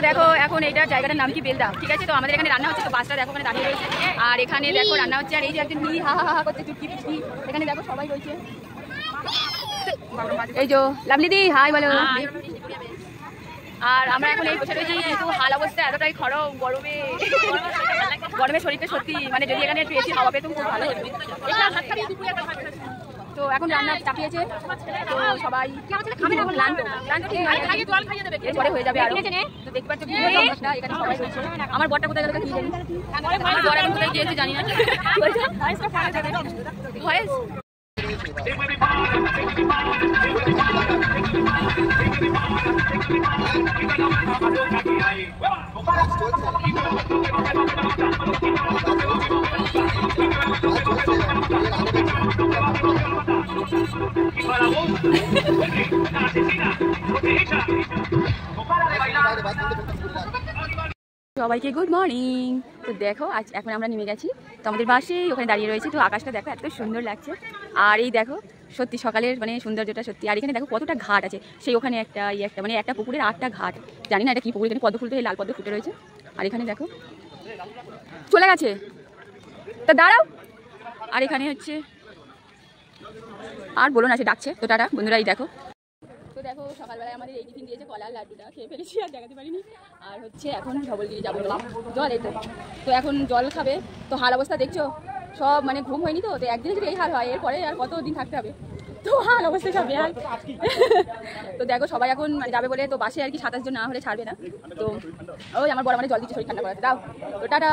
দেখো এখন এইটার জায়গাটার নাম কি বেলদা, ঠিক আছে। তো আমাদের এখানে রান্না হচ্ছে, তো বাসটা দেখো ওখানে দাঁড়িয়ে রয়েছে, আর এখানে দেখো রান্না হচ্ছে। আর এই যে একজন নি হা হা হা করছে চুটকি পিচকি, এখানে দেখো সবাই রয়েছে। এই যে লাভলি দি হাই বলো। আর আমরা এখন এই বসে রয়েছি, কিন্তু হাল অবস্থা এতটাই খরম, গরমে শরীরটা সত্যি মানে যদি এখানে একটু এসি হাওয়া পেতাম খুব ভালো হতো। তো এখন রান্না চাপিয়েছে, তো সবাই পরে হয়ে যাবে। তো দেখতে পাচ্ছ এখানে সবাই রয়েছে। আমার বরটা কোথায় গেল কি জানি, আমার বর এখন কোথায় গিয়েছে জানি না। ভয়েস সবাইকে গুড মর্নিং। তো দেখো আজ এখন আমরা নেমে গেছি, তো আমাদের বাসে ওখানে দাঁড়িয়ে রয়েছে। তো আকাশটা দেখো এত সুন্দর লাগছে, আর এই দেখো সত্যি সকালের মানে সৌন্দর্যটা সত্যি। আর এখানে দেখো কতটা ঘাট আছে, সেই ওখানে একটা একটা মানে একটা পুকুরের 8টা ঘাট, জানি না এটা কি পুকুর, এখানে পদ্ম ফুল, তো এই লাল পদ্ম ফুটে রয়েছে। আর এখানে দেখো চলে গেছে, তা দাঁড়াও। আর এখানে হচ্ছে আর বলো না, সে ডাকছে। তো টাটা বন্ধুরা, এই দেখো। তো দেখো সকালবেলায় আমাদের এই টিফিন দিয়েছে, কলার লাড্ডুটা খেয়ে ফেলেছি, আর দেখাতে পারিনি। আর হচ্ছে এখন ধবলগিরি যাবো জল, এই তো এখন জল খাবে। তো হাল অবস্থা দেখছো সব, মানে ঘুম হয়নি, তো একদিনে যদি এই হাল হয় এরপরে আর কত দিন থাকতে হবে, তো হাল অবস্থা সব বেহাল। তো দেখো সবাই এখন যাবে বলে, তো বাসে আর কি 27 জন না হলে ছাড়বে না। তো ওই আমার বড় মানে জল দিচ্ছে শরীর ঠান্ডা করাতে, দাও। তো টাটা।